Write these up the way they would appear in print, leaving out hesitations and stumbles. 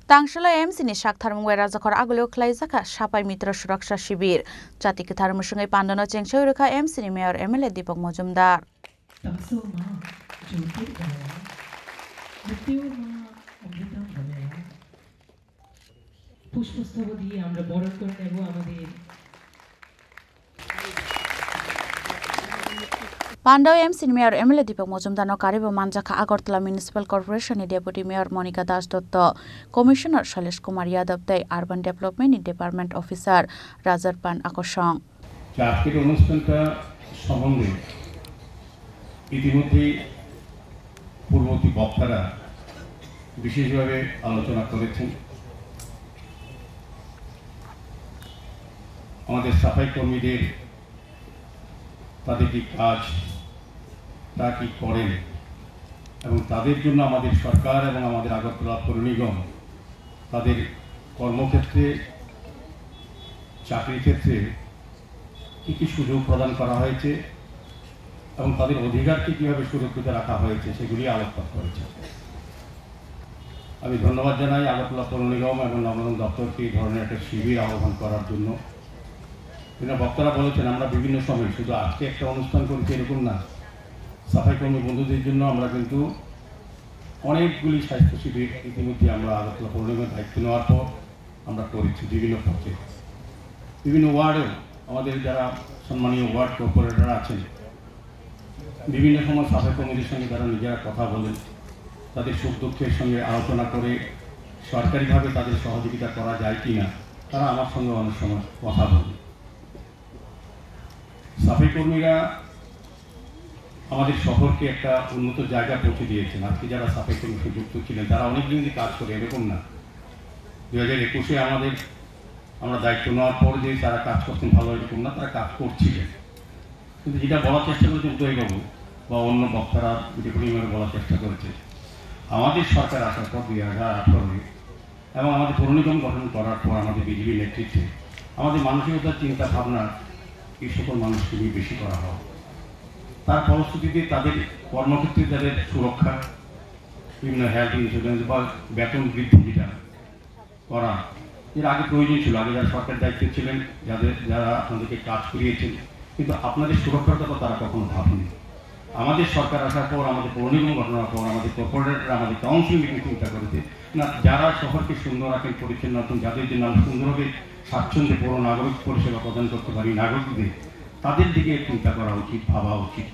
Tangshila MC ni shak tharmungwai rajakor agulio khlaijaka sapai mitra suraksha shibir jatiki tharmusungai pandano chengchoi rekha MC ni mayor MLA Deepak Majumdar পুষ্পস্তবক দিয়ে আমরা বরণ করে নেব আমাদের Pandau MC ni mayor MLA Deepak Majumdar no karibo manjaka Agartala Municipal Corporation ni Deputy Mayor Monica Das Dotto, Commissioner Shailesh Kumar Yadav Dai, Urban Development ni Department Officer Rajar Pan Akoshong. আজকের অনুষ্ঠানটা সম্বন্ধে ইতিমধ্যে পূর্ববর্তী বক্তারা বিশেষভাবে আলোচনা করেছেন। আমাদের সাফাই কর্মীদের তাদের কি কাজ তা কি করেন এবং তাদের জন্য আমাদের সরকার এবং আমাদের আগরতলা পৌর নিগম তাদের কর্মক্ষেত্রে চাকরির ক্ষেত্রে কি কি সুযোগ প্রদান করা হয়েছে এবং তাদের অধিকারকে কিভাবে সুরক্ষিত রাখা হয়েছে সেগুলি আলোকপাত করেছে। আমি ধন্যবাদ জানাই আগরতলা পৌর নিগম এবং নগরায়ণ দপ্তরকে এই ধরনের একটা শিবির আহ্বান করার জন্য। বক্তারা বলেছেন আমরা বিভিন্ন সময় শুধু আজকে একটা অনুষ্ঠান করছি এরকম না, সাফাই কর্মী বন্ধুদের জন্য আমরা কিন্তু অনেকগুলি স্বাস্থ্য শিবির ইতিমধ্যে আমরা আগরতলা পৌর নিগমের দায়িত্ব নেওয়ার পর আমরা করেছি। বিভিন্ন পক্ষে বিভিন্ন ওয়ার্ডেও আমাদের যারা সম্মানীয় ওয়ার্ড কর্পোরেটর আছেন বিভিন্ন সময় সাফাই কর্মীদের সঙ্গে তারা নিজেরা কথা বলেন, তাদের সুখ দুঃখের সঙ্গে আলোচনা করে সরকারিভাবে তাদের সহযোগিতা করা যায় কি না তারা আমার সঙ্গে অনেক সময় কথা বলেন। সাফাই কর্মীরা আমাদের শহরকে একটা উন্নত জায়গা পৌঁছে দিয়েছেন। আজকে যারা সাফাই কর্মী যুক্ত ছিলেন তারা অনেকদিন কাজ করে, এরকম না 2021-এ আমরা দায়িত্ব নেওয়ার পর যে তারা কাজ করছেন ভালো এরকম না, তারা কাজ করছিলেন। কিন্তু যেটা বলার চেষ্টা করেছেন উদয়বাবু বা অন্য বক্তারা ডিপুটিমের বলার চেষ্টা করেছে, আমাদের সরকার আসার পর 2018-এ এবং আমাদের পৌর নিগম গঠন করার পর আমাদের বিজেপি নেতৃত্বে আমাদের মানসিকতার চিন্তা ভাবনা এই সকল মানুষকে নিয়ে বেশি করা হয়। তার ফলশ্রুতিতে তাদের কর্মক্ষেত্রে তাদের সুরক্ষা, বিভিন্ন হেলথ ইন্স্যুরেন্স বা বেতন বৃদ্ধি যেটা করা এর আগে প্রয়োজন ছিল। আগে যারা সরকার দায়িত্বে ছিলেন, যারা আপনাদেরকে কাজ করিয়েছেন, কিন্তু আপনাদের সুরক্ষার কথা তারা কখনো ভাবেনি। আমাদের সরকার আসার পর, আমাদের পৌর নিগম গঠনের পর আমাদের কর্পোরেটররা আমাদের কাউন্সিল মিটিং চিন্তা করেছে না, যারা শহরকে সুন্দর রাখেন, পরিচ্ছন্ন রাখেন, যাদের জন্য আমরা সুন্দরভাবে স্বাচ্ছন্দ্যে পৌর নাগরিক পরিষেবা প্রদান করতে পারি নাগরিকদের, তাদের দিকে চিন্তা করা উচিত, ভাবা উচিত।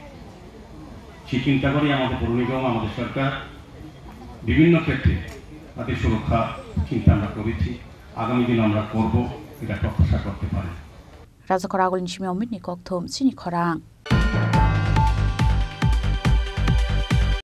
সেই চিন্তা করেই আমাদের পৌর নিগম, আমাদের সরকার বিভিন্ন ক্ষেত্রে তাদের সুরক্ষা চিন্তা আমরা করেছি। আগামী দিন আমরা করব, এটা প্রত্যাশা করতে পারি। Rajakor agulin shimi omit ni kokthum sini khorang